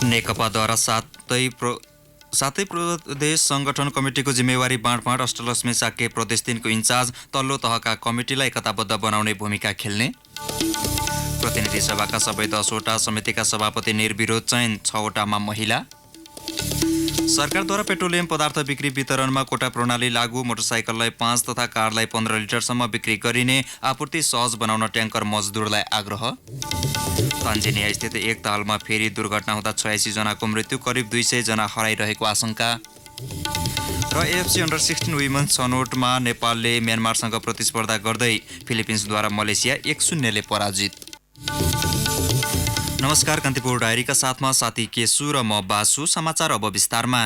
नेकपाद्वारा सातै प्रदेश संगठन कमिटीको जिम्मेवारी बाँडफाँड अष्टलक्ष्मी साक्य प्रदेश 3 को इन्चार्ज तल्लो तहका कमिटीलाई एकताबद्ध बनाउने भूमिका खेल्ने। प्रतिनिधि सभाका सबै 10वटा समितिका सभापति निर्विरोध चयन, 6वटामा महिला। सरकारद्वारा पेट्रोलियम पदार्थ बिक्री वितरणमा कोटा प्रणाली लागू, मोटरसाइकललाई 5 तथा कारलाई 15 लिटरसम्म बिक्री गरिने, आपूर्ति सहज बनाउन ट्याङ्कर मजदुरलाई आग्रह। तान्जेनिया स्थित एक तालमा फेरि दुर्घटना हुँदा 86 जनाको मृत्यु, करिब 200 जना हराइरहेको आशंका। र एएफसी अन्डर 16 वुमेन्स छनौटमा नेपालले म्यानमारसँग प्रतिस्पर्धा गर्दै फिलिपिन्सद्वारा मलेसिया 1-0 ले पराजित। नमस्कार, कान्तिपुर डायरीका साथमा साथी केशु र म बासु। समाचार अब विस्तारमा।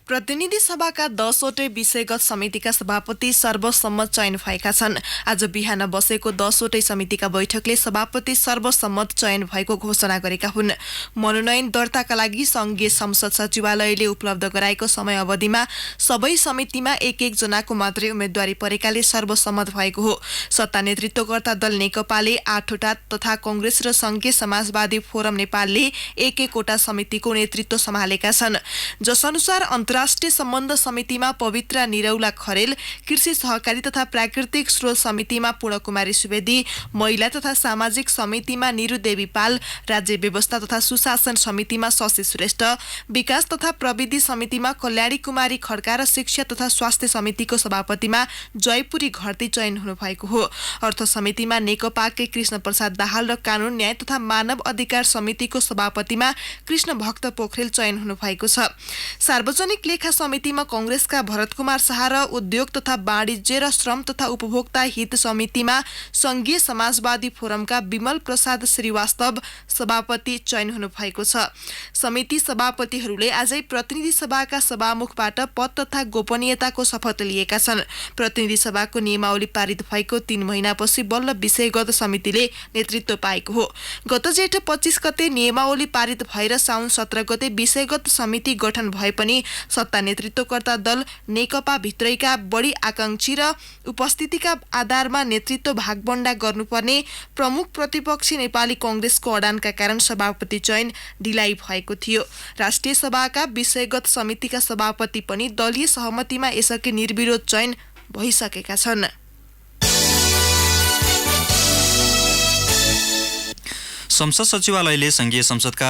प्रतिनिधि सभाका 10वटै विषयगत समितिका सभापति सर्वसम्मत चयन भएका छन्। आज बिहान बसेको 10वटै समितिका बैठकले सभापति सर्वसम्मत चयन भएको घोषणा गरेका हुन्। मनोनयन दर्ताका लागि संघीय संसद सचिवालयले उपलब्ध गराएको समय अवधिमा सबै समितिमा 1-1 जनाको मात्रै उम्मेदवारी परेकाले सर्वसम्मत भएको हो। सत्ता नेतृत्वकर्ता दल नेकपाले 8वटा तथा कांग्रेस र संघीय समाजवादी फोरम नेपालले 1-1वटा समितिको नेतृत्व सम्हालेका छन्। जसअनुसार राष्ट्रिय सम्बन्ध समितिमा पवित्र निरौला खरेल, कृषि सहकारी तथा प्राकृतिक स्रोत समितिमा पूर्णकुमारी सुवेदी, महिला तथा सामाजिक समितिमा निरुदेवी पाल, राज्य व्यवस्था तथा सुशासन समितिमा शशि श्रेष्ठ, विकास तथा प्रविधि समितिमा कल्याणी कुमारी खड्का र शिक्षा तथा स्वास्थ्य समितिको सभापतिमा जयपुरी घरती चयन हुनुभएको हो। अर्थ समितिमा नेकपाकै कृष्ण प्रसाद दाहाल र कानून न्याय तथा मानव अधिकार समितिको सभापतिमा कृष्ण भक्त पोखरेल चयन हुनुभएको छ। सार्वजनिक लेखा समितिमा कांग्रेसका भरत कुमार शाह र उद्योग तथा वाणिज्य र श्रम तथा उपभोक्ता हित समितिमा संघीय समाजवादी फोरमका विमल प्रसाद श्रीवास्तव सभापति चयन हुनुभएको छ। समिति सभापतिहरूले आजै प्रतिनिधि सभाका सभामुखबाट पद तथा गोपनीयताको शपथ लिएका छन्। प्रतिनिधि सभाको नियमावली पारित भएको 3 महिनापछि बल्ल विषयगत समितिले नेतृत्व पाएको हो। गत जेठ 25 गते नियमावली पारित भएर साउन 17 गते विषयगत समिति गठन भए पनि सत्ता नेतृत्वकर्ता दल नेकपा भित्रैका बढी आकांक्षी र उपस्थितिका आधारमा नेतृत्व भागबण्डा गर्नुपर्ने प्रमुख प्रतिपक्षी नेपाली कांग्रेसको अडानका कारण सभापति चयन ढिलाइ भएको थियो। राष्ट्रिय सभाका विषयगत समितिका सभापति पनि दलीय सहमतिमा यसअघि निर्विरोध चयन भइसकेका छन्। संसद सचिवालयले संघीय संसदका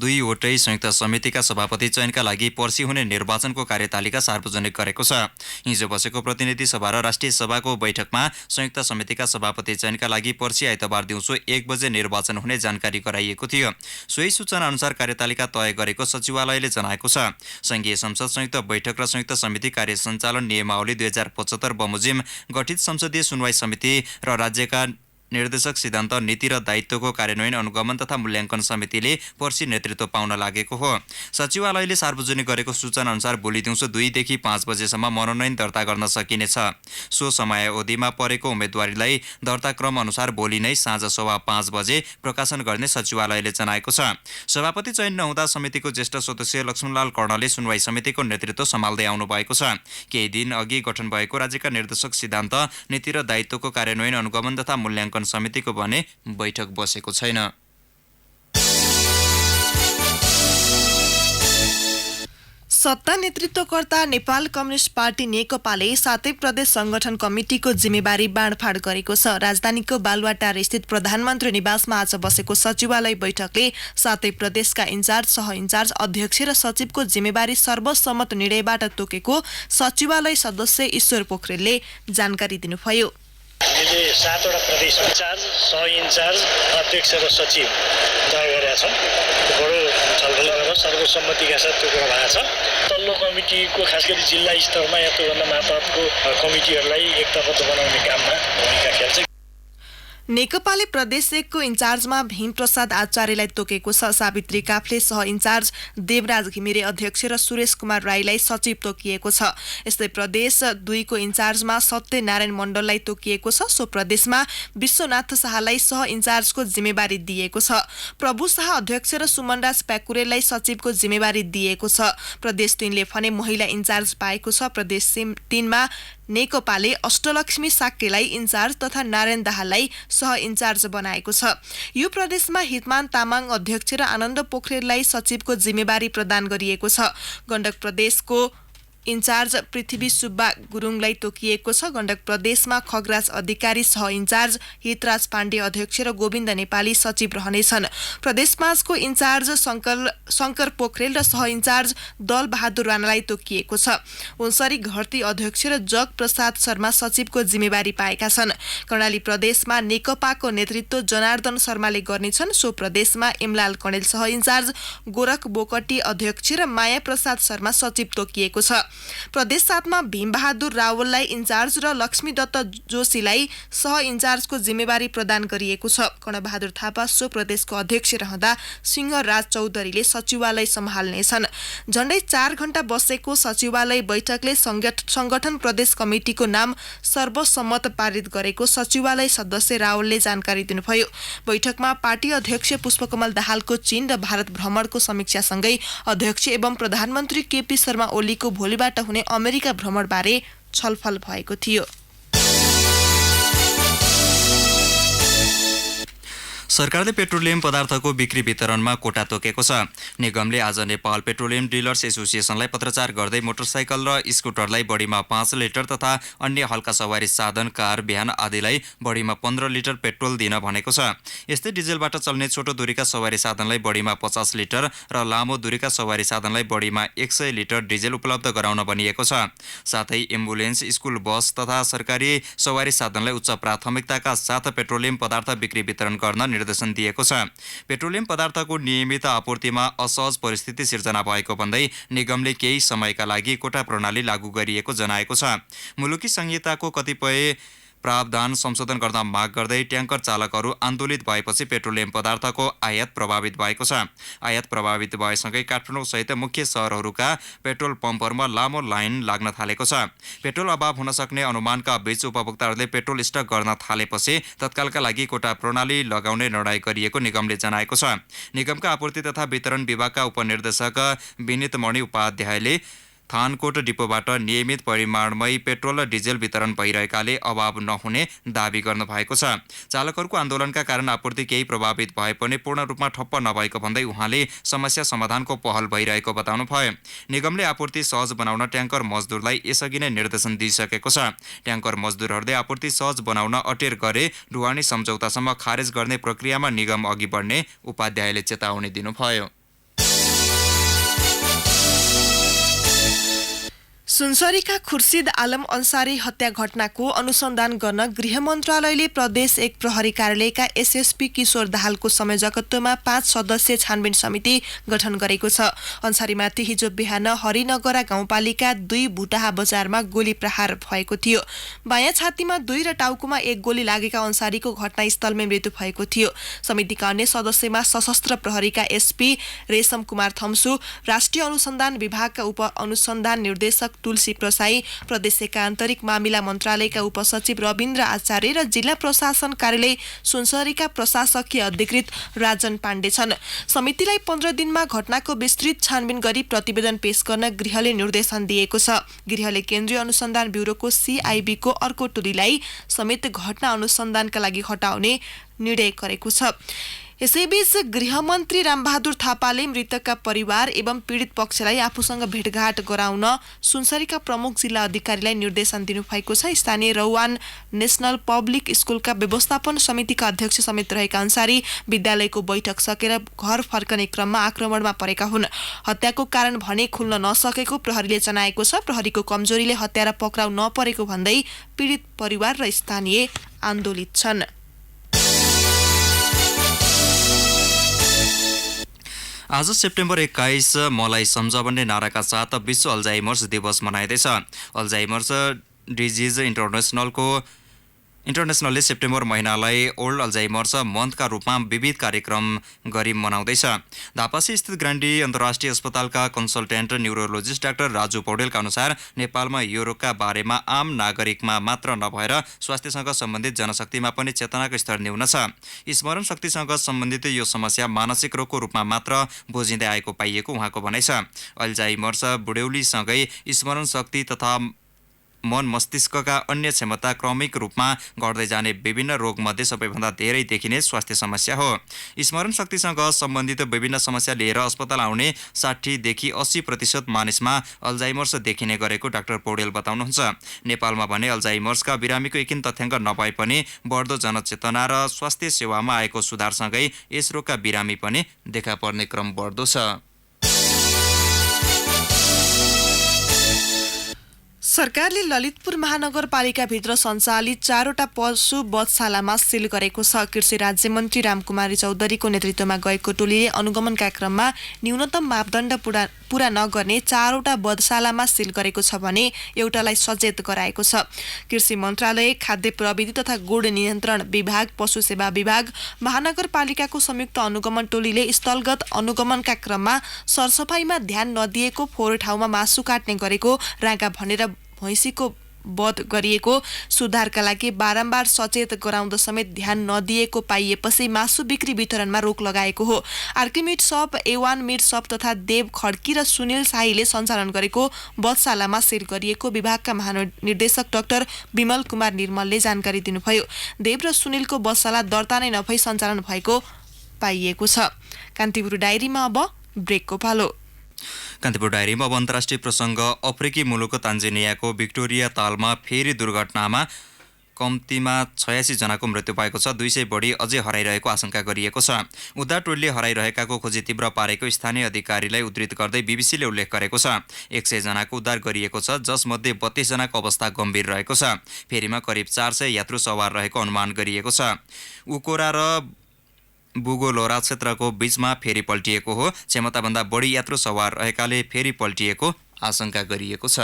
2वटै संयुक्त समितिका सभापति चयनका लागि पर्सि हुने निर्वाचनको कार्यतालिका सार्वजनिक गरेको छ। हिजो बसेको प्रतिनिधि सभा र राष्ट्रिय सभाको बैठकमा संयुक्त समितिका सभापति चयनका लागि पर्सि आइतबार दिउँसो 1 बजे निर्वाचन हुने जानकारी गराइएको थियो। सोही सूचना अनुसार कार्यतालिका तय गरेको सचिवालयले जनाएको छ। संघीय संसद संयुक्त बैठक र संयुक्त समिति कार्य सञ्चालन नियमावली 2075 बमोजिम गठित संसदीय सुनवाई समिति र राज्यका निर्देशक सिद्धान्त नीति र दायित्वको कार्यान्वयन अनुगमन तथा मूल्याङ्कन समितिले पर्सि नेतृत्व पाउन लागेको हो। सचिवालयले सार्वजनिक गरेको सूचना अनुसार भोलि दिउँसो 2 देखि 5 बजेसम्म मनोनयन दर्ता गर्न सकिनेछ। सो समयावधिमा परेको उम्मेदवारीलाई दर्ता क्रम अनुसार भोलि नै साँझ 5:15 बजे प्रकाशन गर्ने सचिवालयले जनाएको छ। सभापति चयन नहुँदा समितिको ज्येष्ठ सदस्य लक्ष्मणलाल कर्णले सुनवाई समितिको नेतृत्व सम्हाल्दै आउनु भएको छ। केही दिन अघि गठन भएको राज्यका निर्देशक सिद्धान्त नीति र दायित्वको कार्यान्वयन अनुगमन तथा मूल्याङ्कन समितिको भने बैठक बसेको छैन। सत्ता नेतृत्वकर्ता नेपाल कम्युनिस्ट पार्टी नेकपाले 7 प्रदेश संगठन कमिटीको जिम्मेवारी बाँडफाँड गरेको छ। राजधानीको बालुवाटार स्थित प्रधानमन्त्री निवासमा आज बसेको सचिवालय बैठकले 7 प्रदेशका इन्चार्ज, सह इन्चार्ज, अध्यक्ष र सचिवको जिम्मेवारी सर्वसम्मत निर्णयबाट तोकेको सचिवालय सदस्य ईश्वर पोखरेलले जानकारी दिनुभयो। हामीले 7वटा प्रदेश इन्चार्ज, सह इन्चार्ज, अध्यक्ष र सचिव तय गरेका छौँ। बडो छलफल गरेर सर्वसम्मतिका साथ त्यो कुरा भएको छ। तल्लो कमिटीको खास गरी जिल्ला स्तरमा या त्योभन्दा मातहतको कमिटीहरूलाई एकताबद्ध बनाउने काममा भूमिका खेल्छ। नेकपाले प्रदेश 1 को इन्चार्जमा भीम प्रसाद आचार्यलाई तोकेको छ। सावित्री काफ्ले सह इन्चार्ज, देवराज घिमिरे अध्यक्ष र सुरेश कुमार राईलाई सचिव तोकिएको छ। यस्तै प्रदेश 2 को इन्चार्जमा सत्यनारायण मण्डललाई तोकिएको छ। सो प्रदेशमा विश्वनाथ शाहलाई सह इन्चार्जको जिम्मेवारी दिएको छ। प्रभु शाह अध्यक्ष र सुमनराज प्याकुरेललाई सचिवको जिम्मेवारी दिएको छ। प्रदेश 3 ले भने महिला इन्चार्ज पाएको छ। प्रदेश 3 मा नेकपाले अष्टलक्ष्मी साक्यलाई इन्चार्ज तथा नारायण दाहाललाई सह इन्चार्ज बनाएको छ। यो प्रदेशमा हितमान तामाङ अध्यक्ष र आनन्द पोखरेललाई सचिवको जिम्मेवारी प्रदान गरिएको छ। गण्डक प्रदेशको इन्चार्ज पृथ्वी सुब्बा गुरुङलाई तोकिएको छ। गण्डक प्रदेशमा खगराज अधिकारी सह इन्चार्ज, हितराज पाण्डे अध्यक्ष र गोविन्द नेपाली सचिव रहनेछन्। प्रदेश 5 को इन्चार्ज शङ्कर पोखरेल र सह इन्चार्ज दल बहादुर राणालाई तोकिएको छ। उन्सरी घरती अध्यक्ष र जग प्रसाद शर्मा सचिवको जिम्मेवारी पाएका छन्। कर्णाली प्रदेशमा नेकपाको नेतृत्व जनार्दन शर्माले गर्नेछन्। सो प्रदेशमा एमलाल कणेल सह इन्चार्ज, गोरख बोकटी अध्यक्ष र माया प्रसाद शर्मा सचिव तोकिएको छ। प्रदेश 7 मा भीमबहादुर रावललाई इन्चार्ज र लक्ष्मी दत्त जोशीलाई सह इन्चार्जको जिम्मेवारी प्रदान गरिएको छ। कर्णबहादुर थापा सो प्रदेशको अध्यक्ष रहँदा सिंहराज चौधरीले सचिवालय सम्हाल्नेछन्। झण्डै 4 घण्टा बसेको सचिवालय बैठकले संगठन प्रदेश कमिटिको नाम सर्वसम्मत पारित गरेको सचिवालय सदस्य रावलले जानकारी दिनुभयो। बैठकमा पार्टी अध्यक्ष पुष्पकमल दाहालको चीन र भारत भ्रमणको समीक्षासँगै अध्यक्ष एवं प्रधानमन्त्री केपी शर्मा ओलीको भोलिबाट हुने अमेरिका भ्रमणबारे छलफल भएको थियो। सरकारले पेट्रोलियम पदार्थको बिक्री वितरणमा कोटा तोकेको छ। निगमले आज नेपाल पेट्रोलियम डिलर्स एसोसिएसनलाई पत्रचार गर्दै मोटरसाइकल र स्कुटरलाई बढीमा 5 लिटर तथा अन्य हल्का सवारी साधन, कार, भ्यान आदिलाई बढीमा 15 लिटर पेट्रोल दिन भनेको छ। यस्तै डिजेलबाट चल्ने छोटो दूरीका सवारी साधनलाई बढीमा 50 लिटर र लामो दूरीका सवारी साधनलाई बढीमा 100 लिटर डिजेल उपलब्ध गराउन भनिएको छ। साथै एम्बुलेन्स, स्कुल बस तथा सरकारी सवारी साधनलाई उच्च प्राथमिकताका साथ पेट्रोलियम पदार्थ बिक्री वितरण गर्न निर्देशन दिएको छ। पेट्रोलियम पदार्थको नियमित आपूर्तिमा असहज परिस्थिति सिर्जना भएको भन्दै निगमले केही समयका लागि कोटा प्रणाली लागू गरिएको जनाएको छ। मुलुकी संहिताको कतिपय प्रावधान संशोधन गर्न माग गर्दै ट्याङ्कर चालकहरू आन्दोलित भएपछि पेट्रोलियम पदार्थको आयात प्रभावित भएको छ। आयात प्रभावित भएसँगै काठमाडौँ सहित मुख्य शहरहरूका पेट्रोल पम्पहरूमा लामो लाइन लाग्न थालेको छ। पेट्रोल अभाव हुन सक्ने अनुमानका बीच उपभोक्ताहरूले पेट्रोल स्टक गर्न थालेपछि तत्कालका लागि कोटा प्रणाली लगाउने निर्णय गरिएको निगमले जनाएको छ। निगमका आपूर्ति तथा वितरण विभागका उपनिर्देशक विनित मणि उपाध्यायले थानकोट डिपोबाट नियमित परिमाणमै पेट्रोल र डिजेल वितरण भइरहेकाले अभाव नहुने दावी गर्नु भएको छ। चालकहरूको आन्दोलनका कारण आपूर्ति केही प्रभावित भए पनि पूर्ण रूपमा ठप्प नभएको भन्दै उहाँले समस्या समाधानको पहल भइरहेको बताउनुभयो। निगमले आपूर्ति सहज बनाउन ट्याङ्कर मजदुरलाई यसअघि नै निर्देशन दिइसकेको छ। ट्याङ्कर मजदुरहरूले आपूर्ति सहज बनाउन अटेर गरे ढुवानी सम्झौतासम्म खारेज गर्ने प्रक्रियामा निगम अघि बढ्ने उपाध्यायले चेतावनी दिनुभयो। सुनसरीका खुर्सिद आलम अन्सारी हत्या घटनाको अनुसन्धान गर्न गृह मन्त्रालयले प्रदेश 1 प्रहरी कार्यालयका एसएसपी किशोर दाहालको संयोजकत्वमा 5 सदस्यीय छानबिन समिति गठन गरेको छ। अन्सारीमाथि हिजो बिहान हरिनगरा गाउँपालिका 2 भुटाहा बजारमा गोली प्रहार भएको थियो। बायाँ छातीमा 2 र टाउकोमा 1 गोली लागेका अन्सारीको घटनास्थलमै मृत्यु भएको थियो। समितिका अन्य सदस्यमा सशस्त्र प्रहरीका एसपी रेशम कुमार थम्सु, राष्ट्रिय अनुसन्धान विभागका उप अनुसन्धान निर्देशक तुलसी प्रसाई, प्रदेशका आन्तरिक मामिला मन्त्रालयका उपसचिव रविन्द्र आचार्य र जिल्ला प्रशासन कार्यालय सुनसरीका प्रशासकीय अधिकृत राजन पाण्डे छन्। समितिलाई 15 दिनमा घटनाको विस्तृत छानबिन गरी प्रतिवेदन पेश गर्न गृहले निर्देशन दिएको छ। गृहले केन्द्रीय अनुसन्धान ब्युरोको सीआईबीको अर्को टोलीलाई समेत घटना अनुसन्धानका लागि हटाउने निर्णय गरेको छ। यसैबीच गृहमन्त्री रामबहादुर थापाले मृतकका परिवार एवं पीडित पक्षलाई आफूसँग भेटघाट गराउन सुनसरीका प्रमुख जिल्ला अधिकारीलाई निर्देशन दिनुभएको छ। स्थानीय रौवान नेशनल पब्लिक स्कुलका व्यवस्थापन समितिका अध्यक्ष समेत रहेका अन्सारी विद्यालयको बैठक सकेर घर फर्कने क्रममा आक्रमणमा परेका हुन्। हत्याको कारण भने खुल्न नसकेको प्रहरीले जनाएको छ। प्रहरीको कमजोरीले हत्यारा पक्राउ नपरेको भन्दै पीडित परिवार र स्थानीय आन्दोलित छन्। आज सेप्टेम्बर 21 मलाई सम्झ भन्ने नाराका साथ विश्व अल्जाइमर्स दिवस मनाइँदैछ। अल्जाइमर्स डिजिज इन्टरनेसनलले सेप्टेम्बर महिनालाई ओल्ड अल्जाइमर्स मन्थका रूपमा विविध कार्यक्रम गरी मनाउँदैछ। धापासी स्थित ग्रान्डी अन्तर्राष्ट्रिय अस्पतालका कन्सल्टेन्ट न्युरोलोजिस्ट डाक्टर राजु पौडेलका अनुसार नेपालमा यो रोगका बारेमा आम नागरिकमा मात्र नभएर स्वास्थ्यसँग सम्बन्धित जनशक्तिमा पनि चेतनाको स्तर न्यून छ। स्मरण शक्तिसँग सम्बन्धित यो समस्या मानसिक रोगको रूपमा मात्र बुझिँदै आएको पाइएको उहाँको भनाइ छ। अल्जाइमर्स बुढ्यौलीसँगै स्मरण शक्ति तथा मन मस्तिष्कका अन्य क्षमता क्रमिक रूपमा घट्दै जाने विभिन्न रोगमध्ये सबैभन्दा धेरै देखिने स्वास्थ्य समस्या हो। स्मरण शक्तिसँग सम्बन्धित विभिन्न समस्या लिएर अस्पताल आउने 60देखि 80% मानिसमा अल्जाइमर्स देखिने गरेको डाक्टर पौडेल बताउनुहुन्छ। नेपालमा भने अल्जाइमर्सका बिरामीको एकिन तथ्याङ्क नभए पनि बढ्दो जनचेतना र स्वास्थ्य सेवामा आएको सुधारसँगै यस रोगका बिरामी पनि देखा पर्ने क्रम बढ्दो छ। सरकारले ललितपुर महानगरपालिकाभित्र सञ्चालित 4वटा पशु वधशालामा सिल गरेको छ। कृषि राज्यमन्त्री रामकुमारी चौधरीको नेतृत्वमा गएको टोलीले अनुगमनका क्रममा न्यूनतम मापदण्ड पूरा नगर्ने 4वटा वधशालामा सिल गरेको छ भने एउटालाई सचेत गराएको छ। कृषि मन्त्रालय, खाद्य प्रविधि तथा गुण नियन्त्रण विभाग, पशु सेवा विभाग, महानगरपालिकाको संयुक्त अनुगमन टोलीले स्थलगत अनुगमनका क्रममा सरसफाइमा ध्यान नदिएको, फोहोर ठाउँमा मासु काट्ने गरेको, राँगा भनेर भैँसीको वध गरिएको, सुधारका लागि बारम्बार सचेत गराउँदा समेत ध्यान नदिएको पाइएपछि मासु बिक्री वितरणमा रोक लगाएको हो। RK meat shop, A1 meat shop तथा देव खड्की र सुनिल शाहीले सञ्चालन गरेको वधशालामा सिल गरिएको विभागका महानिर्देशक डाक्टर विमल कुमार निर्मलले जानकारी दिनुभयो। देव र सुनिलको वधशाला दर्ता नै नभई सञ्चालन भएको पाइएको छ। कान्तिपुर डायरीमा अब ब्रेकको पालो। कान्तिपुर डायरीमा अब अन्तर्राष्ट्रिय प्रसङ्ग। अफ्रिकी मुलुक तान्जेनियाको भिक्टोरिया तालमा फेरि दुर्घटनामा कम्तीमा 86 जनाको मृत्यु भएको छ। 200 बढी अझै हराइरहेको आशंका गरिएको छ। उद्धार टोलीले हराइरहेकाको खोजी तीव्र पारेको स्थानीय अधिकारीलाई उद्धृत गर्दै बीबीसीले उल्लेख गरेको छ। 100 जनाको उद्धार गरिएको छ, जसमध्ये 32 जनाको अवस्था गम्भीर रहेको छ। फेरीमा करिब 400 यात्रु सवार रहेको अनुमान गरिएको छ। उकोरा र बुगोलोरा क्षेत्रको बीचमा फेरी पल्टिएको हो। क्षमताभन्दा बढी यात्रु सवार रहेकाले फेरी पल्टिएको आशंका गरिएको छ।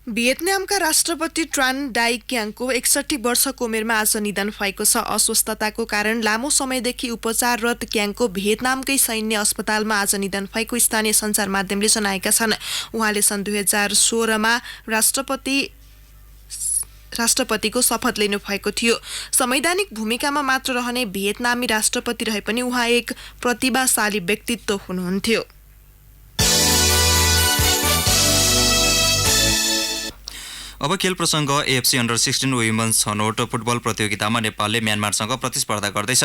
भियतनामका राष्ट्रपति ट्रान डाई क्याङको 61 वर्षको उमेरमा आज निधन भएको छ। अस्वस्थताको कारण लामो समयदेखि उपचाररत क्याङको भियतनामकै सैन्य अस्पतालमा आज निधन भएको स्थानीय सञ्चार माध्यमले जनाएका छन्। उहाँले सन् 2016मा राष्ट्रपतिको शपथ लिनु भएको थियो। संवैधानिक भूमिकामा मात्र रहने भियतनामी राष्ट्रपति रहे पनि उहाँ एक प्रतिभाशाली व्यक्तित्व हुनुहुन्थ्यो। अब खेल प्रसङ्ग। AFC अन्डर 16 वुमेन्स छनौट फुटबल प्रतियोगितामा नेपालले म्यानमारसँग प्रतिस्पर्धा गर्दैछ।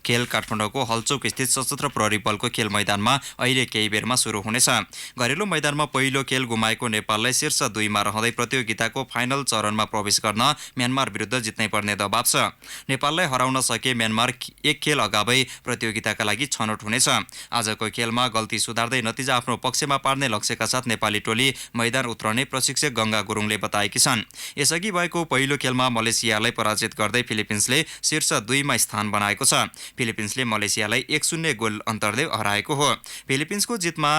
खेल काठमाडौँको हलचौक स्थित सशस्त्र प्रहरी बलको खेल मैदानमा अहिले केही बेरमा सुरु हुनेछ। घरेलु मैदानमा पहिलो खेल गुमाएको नेपाललाई शीर्ष 2मा रहँदै प्रतियोगिताको फाइनल चरणमा प्रवेश गर्न म्यानमार विरुद्ध जित्नै पर्ने दबाव छ। नेपाललाई हराउन सके म्यानमार एक खेल अगावै प्रतियोगिताका लागि छनौट हुनेछ। आजको खेलमा गल्ती सुधार्दै नतिजा आफ्नो पक्षमा पार्ने लक्ष्यका साथ नेपाली टोली मैदान उत्रने प्रशिक्षक गंगा गुरुङले बताएकी छन्। यसअघि भएको पहिलो खेलमा मलेसियालाई पराजित गर्दै फिलिपिन्सले शीर्ष 2मा स्थान बनाएको छ। फिलिपिन्सले मलेसियालाई 1-0 गोल अन्तरले हराएको हो। फिलिपिन्सको जितमा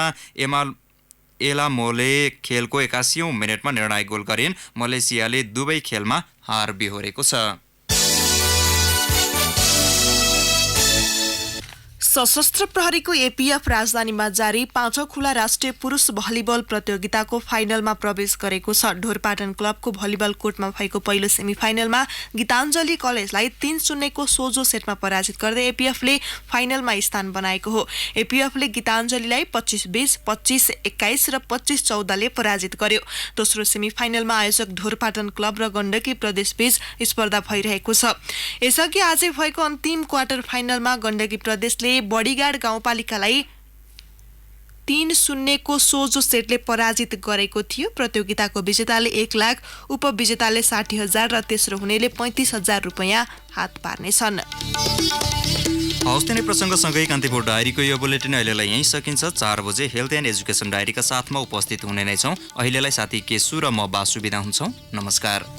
एलामोले खेलको 81औं मिनेटमा निर्णायक गोल गरिन्। मलेसियाले दुवै खेलमा हार बिहोरेको छ। सशस्त्र प्रहरीको APF राजधानीमा जारी 5औं खुला राष्ट्रिय पुरुष भलिबल प्रतियोगिताको फाइनलमा प्रवेश गरेको छ। ढोरपाटन क्लबको भलिबल कोर्टमा भएको पहिलो सेमिफाइनलमा गीताञ्जली कलेजलाई 3-0 को सोझो सेटमा पराजित गर्दै APFले फाइनलमा स्थान बनाएको हो। APFले गीताञ्जलीलाई 25-20, 25-21 र 25-14 ले पराजित गर्यो। दोस्रो सेमिफाइनलमा आयोजक ढोरपाटन क्लब र गण्डकी प्रदेशबीच स्पर्धा भइरहेको छ। यसअघि आजै भएको अन्तिम क्वार्टर फाइनलमा गण्डकी प्रदेशले बडीगाड गाउँपालिकालाई 3-0 को सोझो सेटले पराजित गरेको थियो। प्रतियोगिताको विजेताले 1 लाख, उपविजेताले 60,000 र तेस्रो हुनेले 35,000 रुपैयाँ हात पार्नेछन्। हौस् नै प्रसङ्गसँगै कान्तिपुर डायरीको यो बुलेटिन अहिलेलाई यहीँ सकिन्छ। 4 बजे हेल्थ एन्ड एजुकेसन डायरीका साथमा उपस्थित हुने नै छौँ। अहिलेलाई साथी केशु र म बासु बिदा हुन्छौँ। नमस्कार।